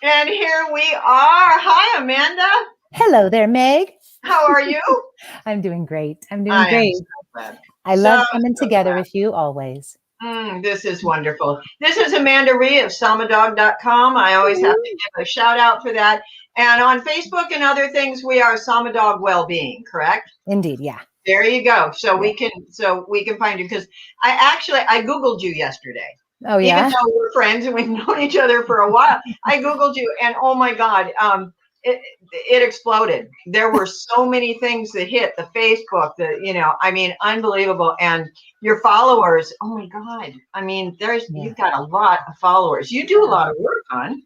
And here we are. Hi, Amanda. Hello there, Meg. How are you? I'm doing great. I'm doing I am great. so glad. I So, love coming so together glad. with you always. This is wonderful. This is Amanda Ree of samadog.com. I always have to give a shout out for that. And on Facebook and other things, we are Samadog Wellbeing, correct? Indeed, yeah. There you go. Yeah. So we can find you because I Googled you yesterday. Oh, Even yeah. though we're friends and we've known each other for a while, I Googled you and oh my God, it exploded. There were so many things that hit the Facebook, unbelievable. And your followers, oh my God. I mean, Yeah. you've got a lot of followers. You do a lot of work, hon.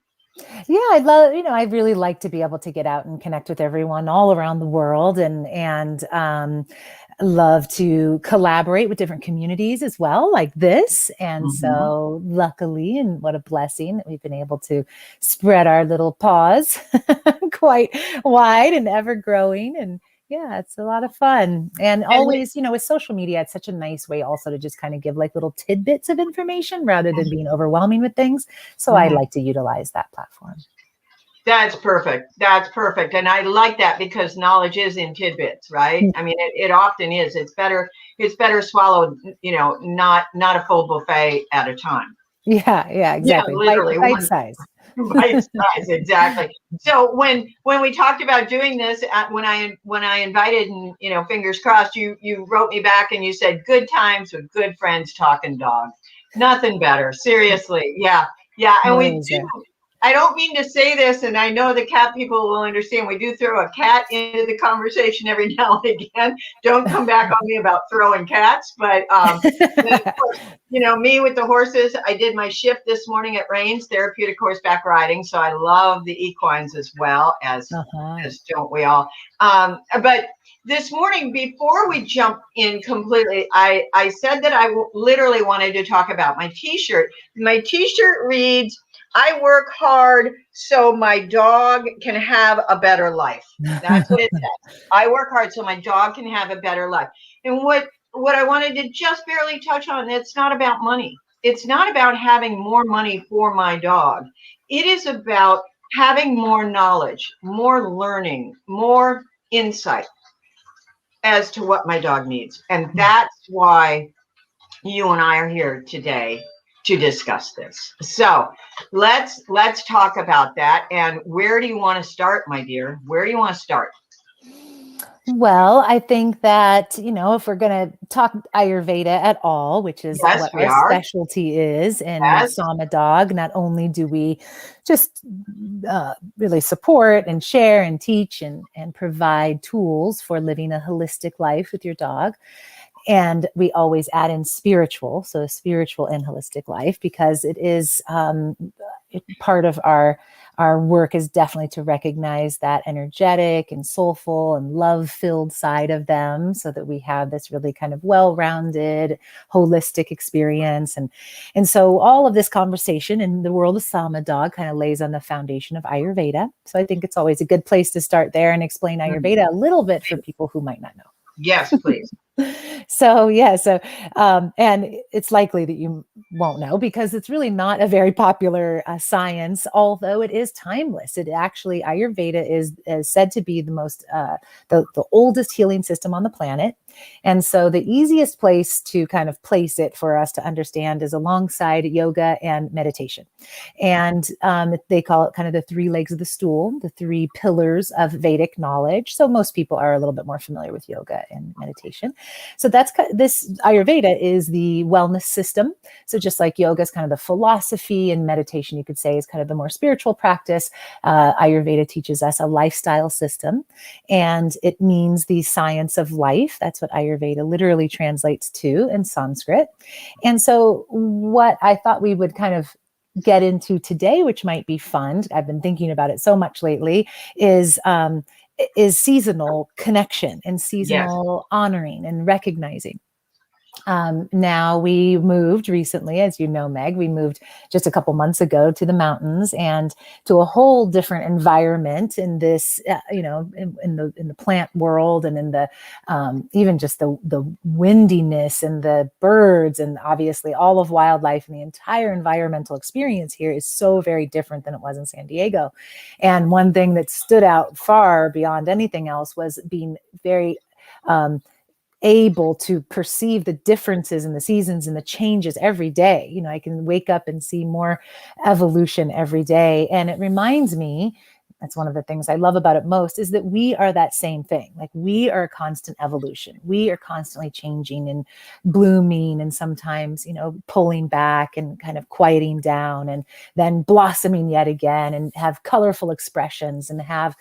Yeah, I love, I really like to be able to get out and connect with everyone all around the world and love to collaborate with different communities as well, like this. And Mhm. so luckily, and what a blessing that we've been able to spread our little paws quite wide and ever growing. And yeah, it's a lot of fun. And And always, with social media, it's such a nice way also to just kind of give like little tidbits of information rather than being overwhelming with things. So I Mhm. like to utilize that platform. That's perfect. That's perfect. And I like that because knowledge is in tidbits, right? I mean, it often is. It's better swallowed, not a full buffet at a time. Yeah, Yeah, exactly. literally Bite one size. bite size, exactly. So when we talked about doing this, when I invited, and fingers crossed, you wrote me back and you said good times with good friends talking dog. Nothing better, seriously. Yeah, yeah, and we Those do. are I don't mean to say this, and I know the cat people will understand. We do throw a cat into the conversation every now and again. Don't come back on me about throwing cats, but then of course, me with the horses. I did my shift this morning at Rains Therapeutic Horseback Riding, so I love the equines as well uh-huh. as don't we all. But this morning, before we jump in completely, I said that literally wanted to talk about my T-shirt. My T-shirt reads, I work hard so my dog can have a better life. That's what it says. I work hard so my dog can have a better life. And what I wanted to just barely touch on, it's not about money. It's not about having more money for my dog. It is about having more knowledge, more learning, more insight as to what my dog needs. And that's why you and I are here today to discuss this. So let's talk about that. And where do you want to start, my dear? Where do you want to start? Well, I think that, if we're going to talk Ayurveda at all, which is Yes, what we our are. specialty is in Yes. Sama Dog, not only do we just really support and share and teach and provide tools for living a holistic life with your dog, and we always add in spiritual, so spiritual and holistic life, because it is part of our work is definitely to recognize that energetic and soulful and love-filled side of them so that we have this really kind of well-rounded holistic experience. And so all of this conversation in the world of Sama Dog kind of lays on the foundation of Ayurveda. So I think it's always a good place to start there and explain Ayurveda a little bit for people who might not know. Yes, please. So and it's likely that you won't know because it's really not a very popular science, although it is timeless. It actually, Ayurveda is said to be the oldest healing system on the planet. And so the easiest place to kind of place it for us to understand is alongside yoga and meditation. And they call it kind of the three legs of the stool, the three pillars of Vedic knowledge. So most people are a little bit more familiar with yoga and meditation. So this Ayurveda is the wellness system. So just like yoga is kind of the philosophy, and meditation, you could say, is kind of the more spiritual practice, Ayurveda teaches us a lifestyle system, and it means the science of life. That's what Ayurveda literally translates to in Sanskrit. And so what I thought we would kind of get into today, which might be fun, I've been thinking about it so much lately, is seasonal connection and Yes. seasonal honoring and recognizing. Now we moved recently, as you know, Meg, we moved just a couple months ago to the mountains and to a whole different environment in this, in the plant world, and in the even just the windiness and the birds, and obviously all of wildlife, and the entire environmental experience here is so very different than it was in San Diego. And one thing that stood out far beyond anything else was being very able to perceive the differences in the seasons and the changes every day. I can wake up and see more evolution every day. And it reminds me, that's one of the things I love about it most, is that we are that same thing. Like, we are a constant evolution. We are constantly changing and blooming, and sometimes, pulling back and kind of quieting down, and then blossoming yet again, and have colorful expressions, and have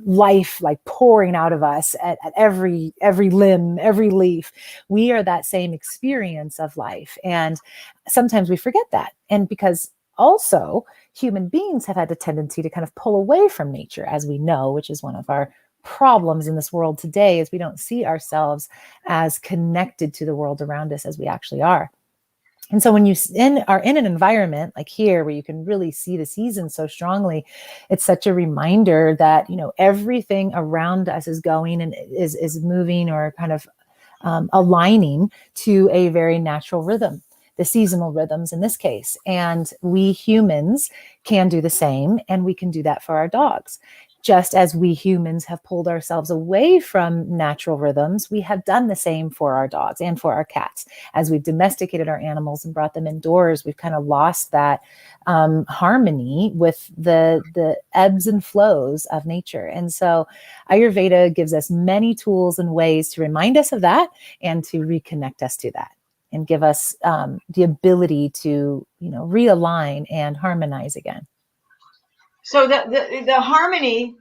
life like pouring out of us at every limb, every leaf. We are that same experience of life. And sometimes we forget that. And because also human beings have had a tendency to kind of pull away from nature, as we know, which is one of our problems in this world today, is we don't see ourselves as connected to the world around us as we actually are. And so when you are in an environment like here, where you can really see the seasons so strongly, it's such a reminder that, everything around us is going and is moving, or kind of aligning to a very natural rhythm, the seasonal rhythms in this case. And we humans can do the same, and we can do that for our dogs. Just as we humans have pulled ourselves away from natural rhythms, we have done the same for our dogs and for our cats. As we've domesticated our animals and brought them indoors, we've kind of lost that harmony with the ebbs and flows of nature. And so Ayurveda gives us many tools and ways to remind us of that, and to reconnect us to that, and give us the ability to, realign and harmonize again. So the harmony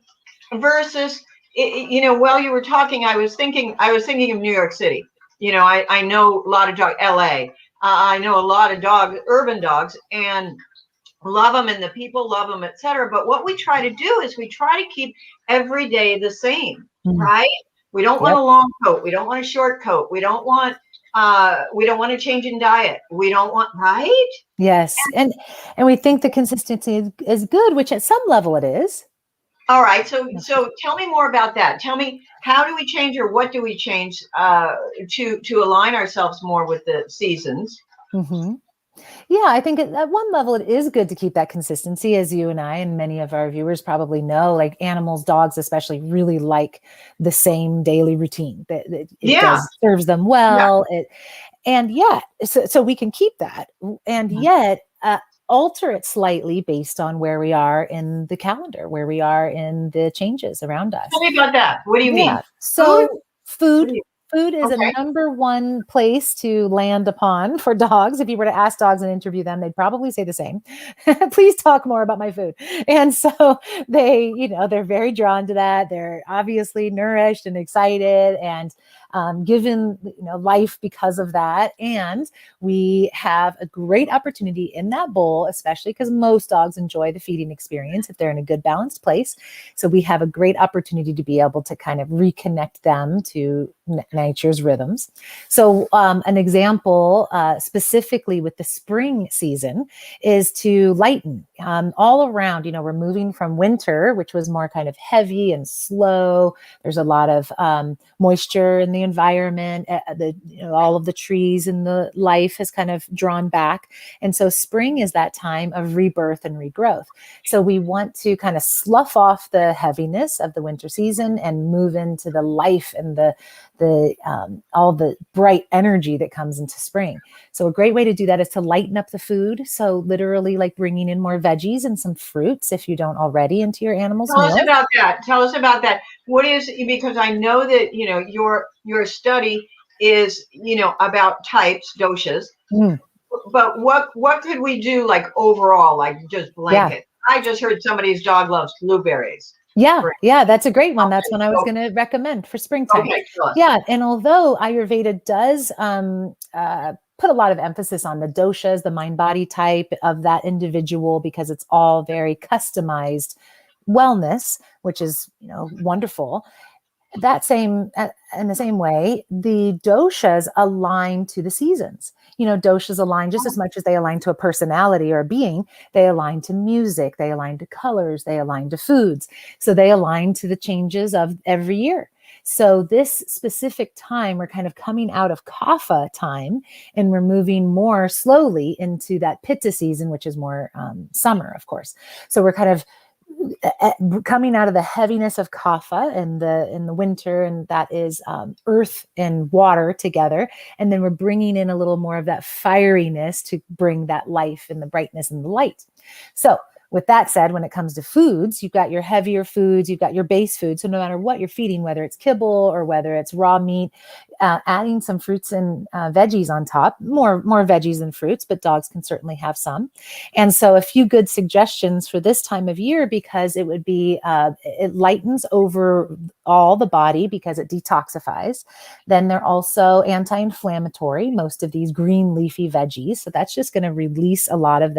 versus, while you were talking, I was thinking of New York City. I know a lot of LA. I know a lot of urban dogs, and love them, and the people love them, etc. But what we try to do is we try to keep every day the same, right? We don't want a long coat. We don't want a short coat. We don't want to change in diet. We don't want, right? Yes. And we think the consistency is good, which at some level it is. All right. So tell me more about that. Tell me, how do we change, or what do we change to align ourselves more with the seasons? Mm-hmm. Yeah, I think at one level it is good to keep that consistency, as you and I and many of our viewers probably know. Like, animals, dogs especially, really like the same daily routine. That it serves them well. So we can keep that, and yet alter it slightly based on where we are in the calendar, where we are in the changes around us. Tell me about that. What do you mean? So food is Okay. a number one place to land upon for dogs. If you were to ask dogs and interview them, they'd probably say the same. Please talk more about my food. And so they're very drawn to that. They're obviously nourished and excited, and given life because of that. And we have a great opportunity in that bowl, especially because most dogs enjoy the feeding experience if they're in a good balanced place. So we have a great opportunity to be able to kind of reconnect them to nature's rhythms. So an example specifically with the spring season is to lighten all around. We're moving from winter, which was more kind of heavy and slow. There's a lot of moisture in the environment. All of the trees and the life has kind of drawn back. And so spring is that time of rebirth and regrowth. So we want to kind of slough off the heaviness of the winter season and move into the life and the all the bright energy that comes into spring. So a great way to do that is to lighten up the food. So literally, like, bringing in more veggies and some fruits, if you don't already, into your animals' meals. Tell us about that. What is, because I know that your study is about types, doshas. But what could we do, like, overall, like, just blanket? I just heard somebody's dog loves blueberries. Yeah, that's a great one. That's one I was going to recommend for springtime. Okay, yeah, and although Ayurveda does put a lot of emphasis on the doshas, the mind-body type of that individual, because it's all very customized wellness, which is wonderful. that same in the same way, the doshas align to the seasons. Doshas align just as much as they align to a personality or a being. They align to music, they align to colors, they align to foods. So they align to the changes of every year. So this specific time, we're kind of coming out of kapha time, and we're moving more slowly into that pitta season, which is more summer, of course. So we're kind of coming out of the heaviness of kapha in the winter, and that is earth and water together, and then we're bringing in a little more of that fieriness to bring that life and the brightness and the light. So with that said, when it comes to foods, you've got your heavier foods, you've got your base food. So no matter what you're feeding, whether it's kibble or whether it's raw meat, adding some fruits and veggies on top, more veggies than fruits, but dogs can certainly have some. And so a few good suggestions for this time of year, because it would be, it lightens over all the body because it detoxifies. Then they're also anti-inflammatory, most of these green leafy veggies. So that's just going to release a lot of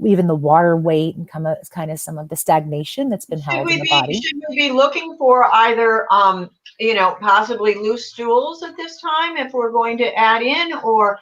even the water weight and kind of some of the stagnation that's been held in the body. Should we be looking for either, possibly loose stools at this time if we're going to add in, or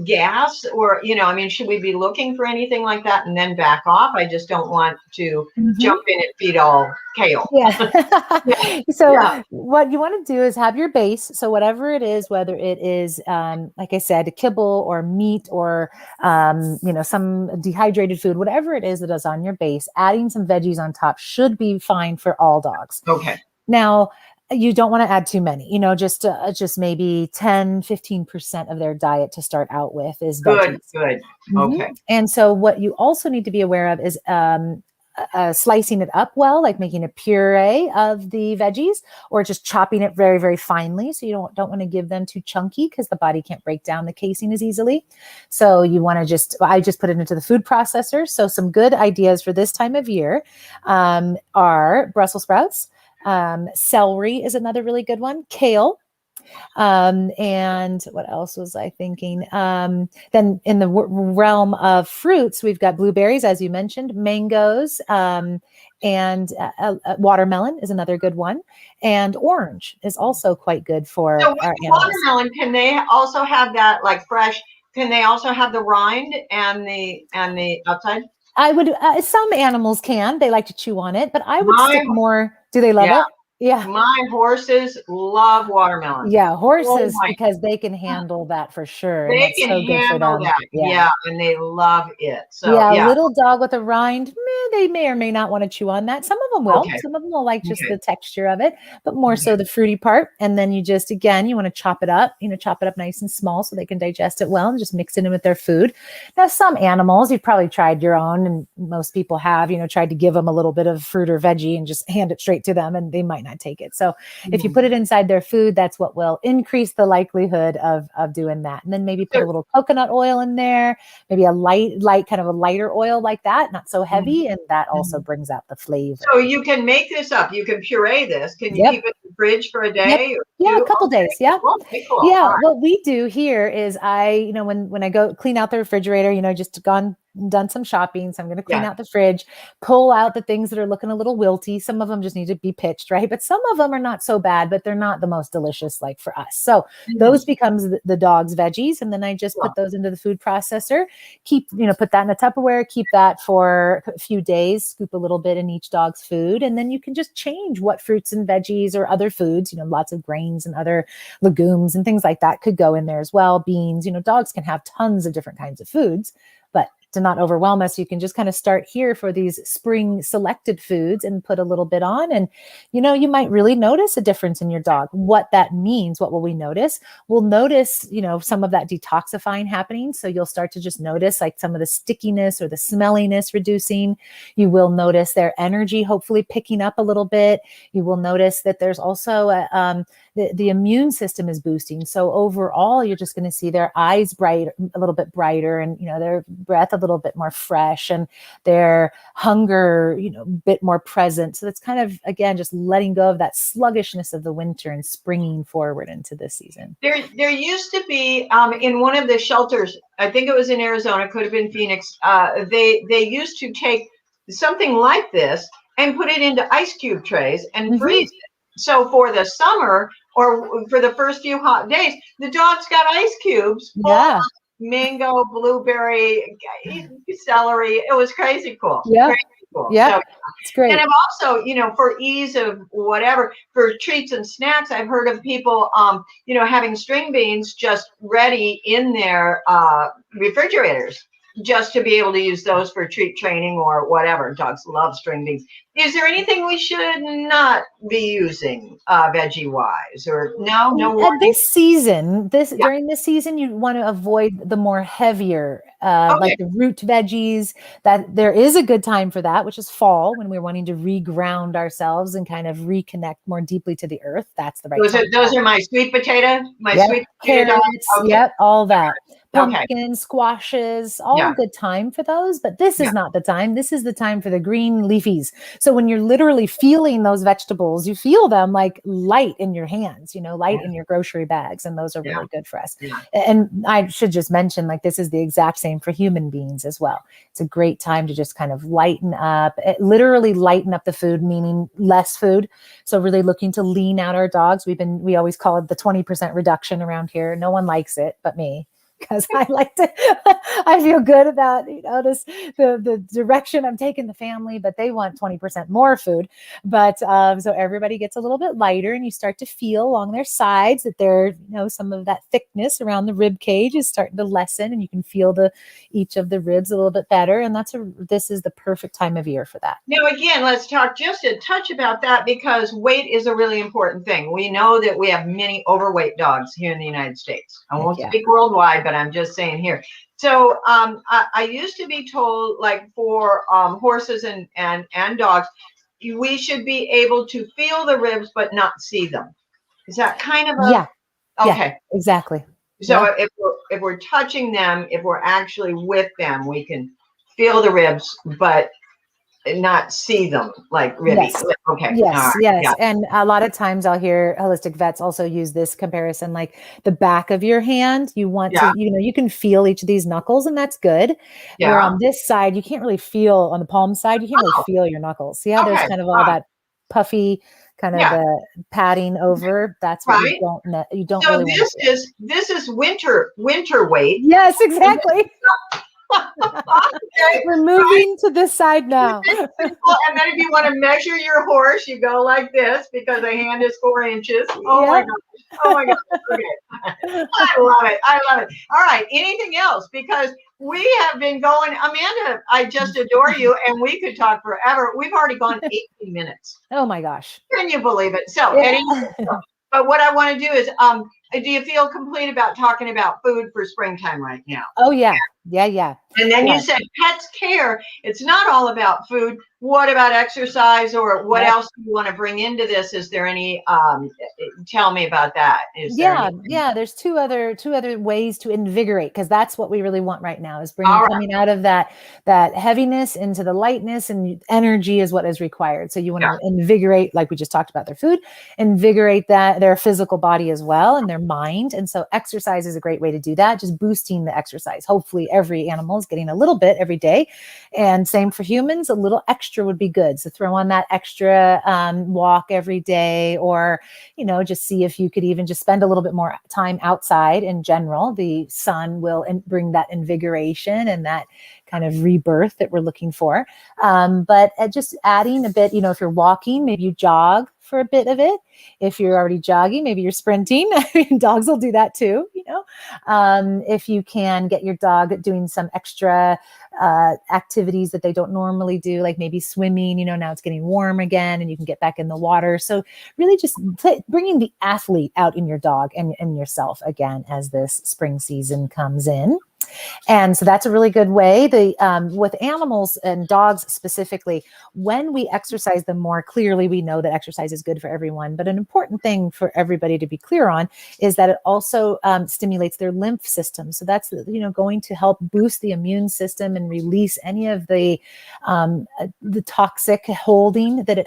gas, or, should we be looking for anything like that and then back off? I just don't want to jump in and feed all kale. Yeah. So what you want to do is have your base. So whatever it is, whether it is, like I said, a kibble or meat or, some dehydrated food, whatever it is that is on your base, adding some veggies on top should be fine for all dogs. Okay. Now, you don't want to add too many, just maybe 10-15% of their diet to start out with is veggies. Good. Okay. And so what you also need to be aware of is slicing it up well, like making a puree of the veggies, or just chopping it very, very finely. So you don't want to give them too chunky because the body can't break down the casing as easily. So you want to I just put it into the food processor. So some good ideas for this time of year are Brussels sprouts. Celery is another really good one. Kale. And what else was I thinking? Then in the realm of fruits, we've got blueberries, as you mentioned, mangoes, and watermelon is another good one. And orange is also quite good for our animals. Watermelon, can they also have that like fresh? Can they also have the rind and the outside? I would, some animals can, they like to chew on it, but I would stick more. Do they love it? Yeah. My horses love watermelon. Yeah, horses, because they can handle that for sure. They can handle that. Yeah, and they love it. So yeah, little dog with a rind, they may or may not want to chew on that. Some of them will. Okay. Some of them will like just the texture of it, but more so the fruity part. And then you just, again, you want to chop it up, nice and small so they can digest it well, and just mix it in with their food. Now, some animals, you've probably tried your own, and most people have, tried to give them a little bit of fruit or veggie and just hand it straight to them, and they might not take it. So if you put it inside their food, that's what will increase the likelihood of doing that. And then maybe put a little coconut oil in there, maybe a light kind of a lighter oil like that, not so heavy. And that also brings out the flavor. So you can make this up. You can puree this. Can you keep it in the fridge for a day? Yeah, a couple days. Yeah. Okay, cool. Yeah. What we do here is when I go clean out the refrigerator, just done some shopping. So I'm going to clean out the fridge, pull out the things that are looking a little wilty. Some of them just need to be pitched, right? But some of them are not so bad, but they're not the most delicious like for us. So those becomes the dog's veggies. And then I just put those into the food processor, put that in a Tupperware, keep that for a few days, scoop a little bit in each dog's food. And then you can just change what fruits and veggies or other foods, lots of grains and other legumes and things like that could go in there as well. Beans, dogs can have tons of different kinds of foods, but to not overwhelm us, you can just kind of start here for these spring selected foods and put a little bit on. And, you might really notice a difference in your dog. What that means, what will we notice? We'll notice, some of that detoxifying happening. So you'll start to just notice like some of the stickiness or the smelliness reducing. You will notice their energy hopefully picking up a little bit. You will notice that there's also the immune system is boosting. So overall, you're just going to see their eyes a little bit brighter, and, their breath a little bit more fresh, and their hunger, a bit more present. So that's kind of, again, just letting go of that sluggishness of the winter and springing forward into this season. There used to be in one of the shelters, I think it was in Arizona, could have been Phoenix. They used to take something like this and put it into ice cube trays and freeze it. So for the summer or for the first few hot days, the dogs got ice cubes full of Yeah. mango, blueberry, celery. It was crazy cool. Yep. Crazy cool. Yep. So It's and great. I've also, for ease of whatever, for treats and snacks, I've heard of people, having string beans just ready in their refrigerators, just to be able to use those for treat training or whatever. Dogs love string beans. Is there anything we should not be using veggie wise, or no At warning? this season, Yeah. during this season, you want to avoid the more heavier, like Okay. the root veggies. That there is a good time for that, which is fall, when we're wanting to reground ourselves and kind of reconnect more deeply to the earth. That's the right Those time are for those that. are my sweet potato, Yep, dog. carrots, Okay. yep, all that. Okay. Pumpkins, squashes, all Yeah. good time for those, but this Yeah. is not the time. This is the time for the green leafies. So when you're literally feeling those vegetables, you feel them like light in your hands, light Yeah. in your grocery bags, and those are Yeah. really good for us. Yeah. And I should just mention, like, this is the exact same for human beings as well. It's a great time to just kind of lighten up, literally lighten up the food, meaning less food. So really looking to lean out our dogs. We always call it the 20% reduction around here. No one likes it but me, because I like to, I feel good about, the direction I'm taking the family, but they want 20% more food. But so everybody gets a little bit lighter, and you start to feel along their sides that some of that thickness around the rib cage is starting to lessen, and you can feel each of the ribs a little bit better. And this is the perfect time of year for that. Now, again, let's talk just a touch about that, because weight is a really important thing. We know that we have many overweight dogs here in the United States. I Heck won't yeah. speak worldwide, but I'm just saying here. So I used to be told, like, for horses and dogs, we should be able to feel the ribs but not see them. Is that kind of Yeah. Yeah, okay? exactly. So Yeah. if we're touching them, if we're actually with them, we can feel the ribs, but not see them like ribby. Yes. Okay. All Yes, right. yes. Yeah. And a lot of times I'll hear holistic vets also use this comparison, like the back of your hand. You want to, Yeah. you can feel each of these knuckles, and that's good. Where Yeah. on this side, you can't really feel, on the palm side, you can't really Oh, feel your knuckles. See how there's okay. kind of All all right. that puffy kind of Yeah. padding over. That's what Right. you don't So really want to feel. this is winter weight. Yes, And this exactly. okay, We're moving to this side now. simple. And then if you want to measure your horse, you go like this, because a hand is 4 inches. Oh my Yep. gosh. Oh my gosh. Okay. I love it. I love it. All right. Anything else? Because we have been going, Amanda, I just adore you, and we could talk forever. We've already gone 18 minutes. Oh my gosh. Can you believe it? So, Yeah. but what I want to do is, do you feel complete about talking about food for springtime right now? Oh yeah. Yeah, yeah. And then you Yeah. said pets care. It's not all about food. What about exercise, or what Yep. else do you want to bring into this? Is there any, tell me about that. Is there Yeah, anything? yeah. There's two other ways to invigorate, because that's what we really want right now, is All right. coming out of that heaviness into the lightness, and energy is what is required. So you want Yeah. to invigorate, like we just talked about, their food, invigorate their physical body as well, and their mind. And so exercise is a great way to do that. Just boosting the exercise. Hopefully every animal is getting a little bit every day, and same for humans. A little extra would be good. So throw on that extra walk every day, or just see if you could even just spend a little bit more time outside in general. The sun will bring that invigoration and that kind of rebirth that we're looking for. But just adding a bit, if you're walking, maybe you jog for a bit of it. If you're already jogging, maybe you're sprinting. I mean, dogs will do that too, if you can get your dog doing some extra activities that they don't normally do, like maybe swimming, now it's getting warm again and you can get back in the water. So really just bringing the athlete out in your dog and yourself again as this spring season comes in. And so that's a really good way. With animals and dogs specifically, when we exercise them more, clearly we know that exercise is good for everyone. But an important thing for everybody to be clear on is that it also stimulates their lymph system. So that's going to help boost the immune system and release any of the toxic holding that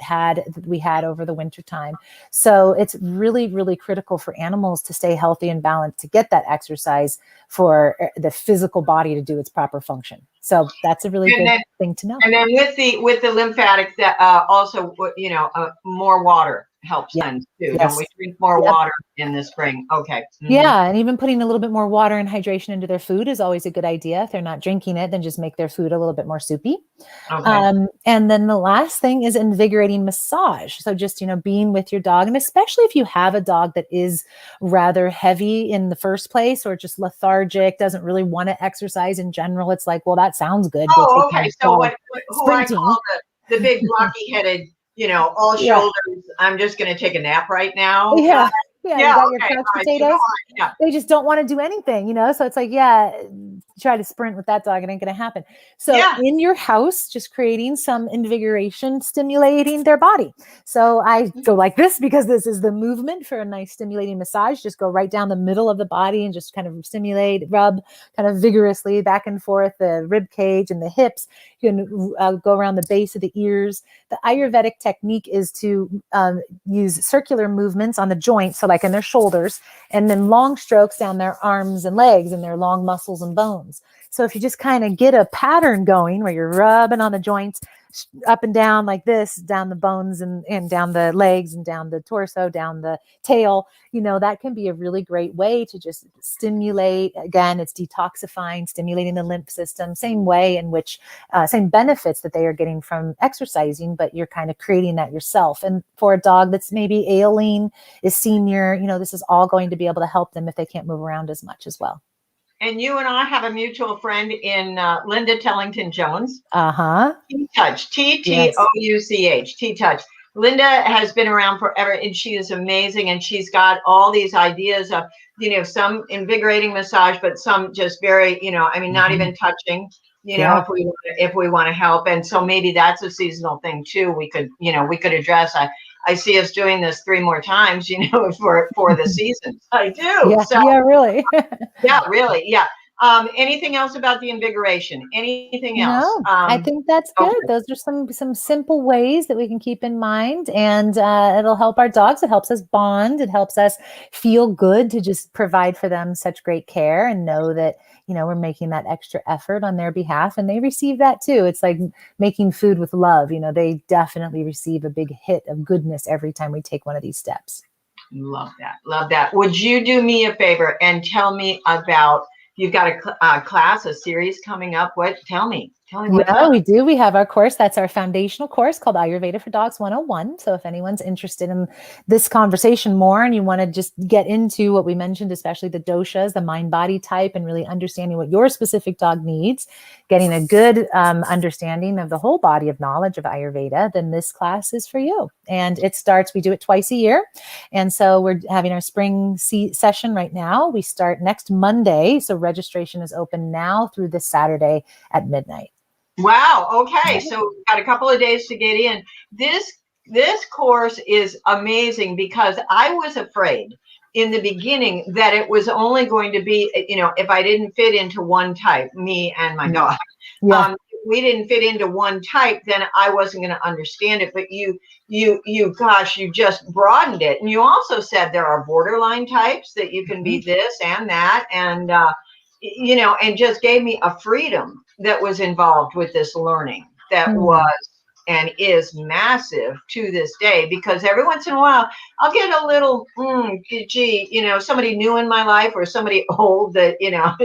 we had over the winter time. So it's really, really critical for animals to stay healthy and balanced, to get that exercise for the physical body to do its proper function. So that's a really good thing to know. And then with the lymphatic, that also, more water. helps Yeah. then too. Don't we Yes. drink more Yep. water in the spring? Okay. Yeah, and even putting a little bit more water and hydration into their food is always a good idea. If they're not drinking it, then just make their food a little bit more soupy. Okay. And then the last thing is invigorating massage. So just, being with your dog, and especially if you have a dog that is rather heavy in the first place or just lethargic, doesn't really want to exercise in general. It's like, well, that sounds good. Go Oh, take okay. my So dog who I sprinting. call the big blocky headed, all Yeah. shoulders. I'm just going to take a nap right now. Yeah. Yeah. You Yeah. got your Okay. couch All right. So go potatoes. on. Yeah. They just don't want to do anything. So it's like, yeah, try to sprint with that dog. It ain't going to happen. So Yeah. in your house, just creating some invigoration, stimulating their body. So I go like this because this is the movement for a nice stimulating massage. Just go right down the middle of the body and just kind of stimulate, rub kind of vigorously back and forth, the rib cage and the hips. You can go around the base of the ears. The Ayurvedic technique is to use circular movements on the joints. So like in their shoulders, and then long strokes down their arms and legs and their long muscles and bones. So if you just kind of get a pattern going where you're rubbing on the joints up and down like this, down the bones and down the legs and down the torso, down the tail, that can be a really great way to just stimulate. Again, it's detoxifying, stimulating the lymph system, same way in which, same benefits that they are getting from exercising, but you're kind of creating that yourself. And for a dog that's maybe ailing, is senior, this is all going to be able to help them if they can't move around as much as well. And you and I have a mutual friend in Linda Tellington Jones. Uh-huh. T-Touch, Yes. T-Touch, T-Touch. Linda has been around forever and she is amazing. And she's got all these ideas of, some invigorating massage, but some just very, not even touching, Yeah. if we want to help. And so maybe that's a seasonal thing too. We could address. I see us doing this 3 more times, for the season. I do. Yeah. So Yeah, really. yeah, really. Yeah. Anything else about the invigoration? Anything else? No, I think that's Okay. good. Those are some simple ways that we can keep in mind, and it'll help our dogs. It helps us bond. It helps us feel good to just provide for them such great care and know that we're making that extra effort on their behalf, and they receive that too. It's like making food with love. They definitely receive a big hit of goodness every time we take one of these steps. Love that. Love that. Would you do me a favor and tell me about, you've got a class, a series coming up. Tell me what's Yeah, up. we do. We have our course. That's our foundational course called Ayurveda for Dogs 101. So if anyone's interested in this conversation more and you want to just get into what we mentioned, especially the doshas, the mind body type, and really understanding what your specific dog needs, getting a good understanding of the whole body of knowledge of Ayurveda, then this class is for you. And we do it twice a year. And so we're having our spring session right now. We start next Monday. So registration is open now through this Saturday at midnight. Wow. Okay. Yeah. So we've got a couple of days to get in. This course is amazing because I was afraid in the beginning that it was only going to be, if I didn't fit into one type, me and my dog, Yeah. we didn't fit into one type, then I wasn't going to understand it. But gosh, you just broadened it. And you also said there are borderline types that you can be this and that. And, and just gave me a freedom that was involved with this learning that was and is massive to this day, because every once in a while I'll get a little, somebody new in my life or somebody old that, and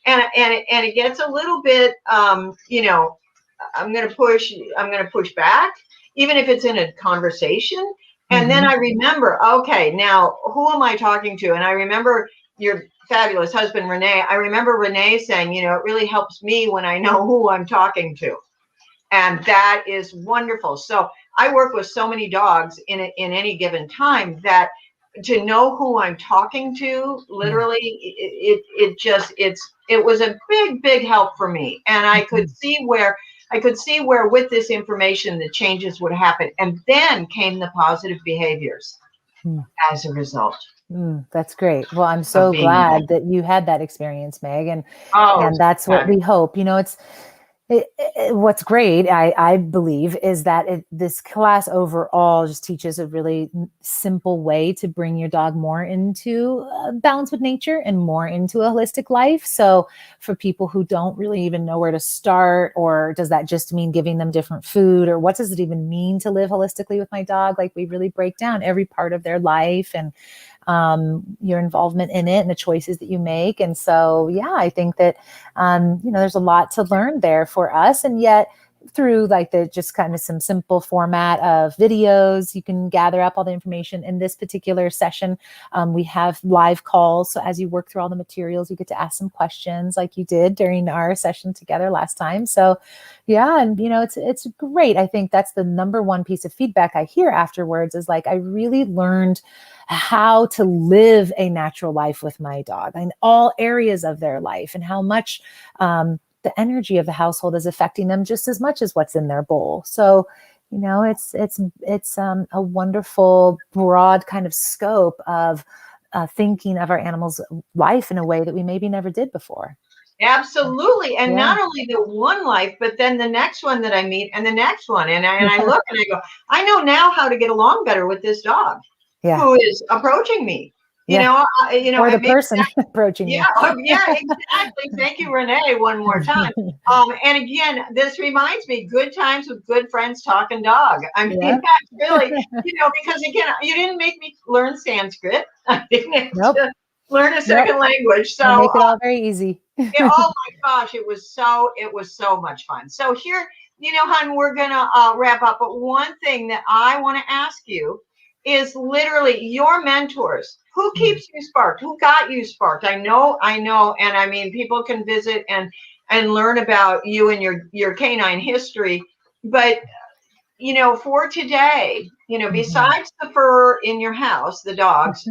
it gets a little bit, I'm going to push back, even if it's in a conversation. And then I remember, okay, now who am I talking to? And I remember your fabulous husband, Renee. I remember Renee saying, it really helps me when I know who I'm talking to. And that is wonderful. So I work with so many dogs in any given time that to know who I'm talking to, literally, it was a big help for me. And I could see where with this information, the changes would happen. And then came the positive behaviors as a result. That's great. Well, I'm so glad that you had that experience, Meg. And that's what we hope. What's great, I believe, is that this class overall just teaches a really simple way to bring your dog more into balance with nature and more into a holistic life. So for people who don't really even know where to start, or does that just mean giving them different food, or what does it even mean to live holistically with my dog? Like, we really break down every part of their life and your involvement in it and the choices that you make. And so, yeah, I think that, there's a lot to learn there for us. And yet, through like the just kind of some simple format of videos, you can gather up all the information. In this particular session, we have live calls. So as you work through all the materials, you get to ask some questions like you did during our session together last time. So yeah, and it's great. I think that's the number one piece of feedback I hear afterwards is like, I really learned how to live a natural life with my dog in all areas of their life, and how much the energy of the household is affecting them just as much as what's in their bowl. So, it's a wonderful, broad kind of scope of thinking of our animals' life in a way that we maybe never did before. Absolutely. And Yeah. not only the one life, but then the next one that I meet and the next one. And I look and I go, I know now how to get along better with this dog Yeah. who is approaching me. Yeah. Or the And maybe person approaching yeah, you. yeah, exactly. Thank you, Renee, one more time. And again, this reminds me, good times with good friends talking dog. I mean, Yeah. that's really, because again, you didn't make me learn Sanskrit. I didn't have Nope. to learn a Nope. second language. I So make it all very easy. oh my gosh, it was so much fun. So here, hon, we're gonna wrap up. But one thing that I want to ask you is literally your mentors. Who keeps you sparked? Who got you sparked? I know, and I mean, people can visit and learn about you and your canine history. But for today, Mhm. besides the fur in your house, the dogs,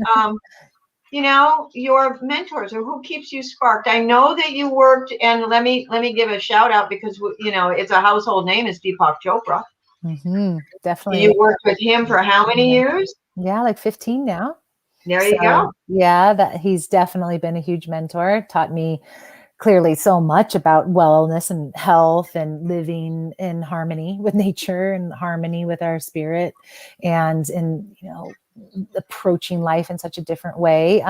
your mentors or who keeps you sparked. I know that you worked, and let me give a shout out because it's a household name, is Deepak Chopra. You Definitely. worked with him for how many years? Yeah, like 15 now. There you So go. yeah, that he's definitely been a huge mentor, taught me clearly so much about wellness and health and living in harmony with nature and harmony with our spirit, and in approaching life in such a different way.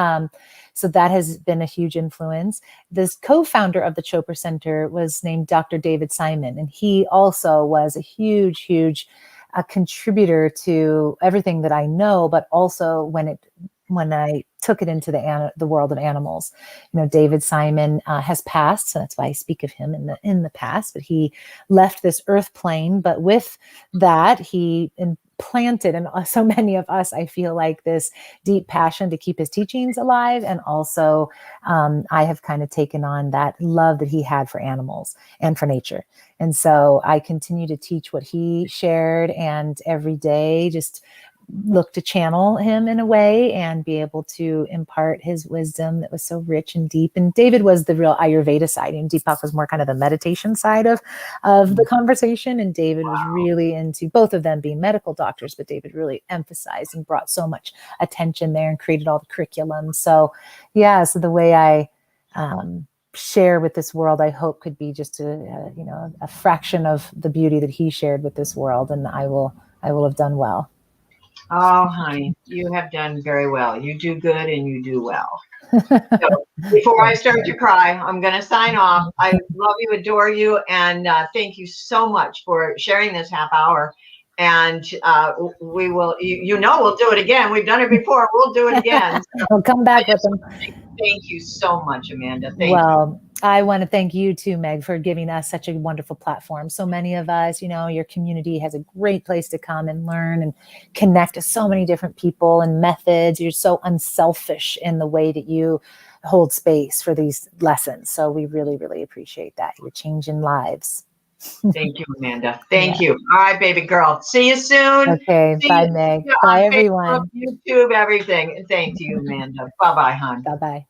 So that has been a huge influence. This co-founder of the Chopra Center was named Dr. David Simon, and he also was a huge contributor to everything that I know, but also when I took it into the world of animals. David Simon has passed, so that's why I speak of him in the past. But he left this earth plane. But with that, he implanted in so many of us, I feel like, this deep passion to keep his teachings alive. And also, I have kind of taken on that love that he had for animals and for nature. And so I continue to teach what he shared, and every day just look to channel him in a way and be able to impart his wisdom that was so rich and deep. And David was the real Ayurveda side, and Deepak was more kind of the meditation side of the conversation. And David was really into, both of them being medical doctors, but David really emphasized and brought so much attention there and created all the curriculum. So yeah, so the way I share with this world, I hope could be just a fraction of the beauty that he shared with this world, and I will have done well. Oh, honey, you have done very well. You do good and you do well. So before I Thank start to you. cry, I'm going to sign off. I love you, adore you, and thank you so much for sharing this half hour. And we will, we'll do it again. We've done it before. We'll do it again. So I'll come I back with just them. want to thank you so much, Amanda. Thank you. Well, I want to thank you too, Meg, for giving us such a wonderful platform. So many of us, your community has a great place to come and learn and connect to so many different people and methods. You're so unselfish in the way that you hold space for these lessons. So we really, really appreciate that. You're changing lives. Thank you, Amanda. Yeah. Thank you. All right, baby girl. See you soon. Okay. See Bye, you Meg. on Bye, Facebook, everyone. YouTube, everything. Thank you, Amanda. Bye-bye, hon. Bye-bye.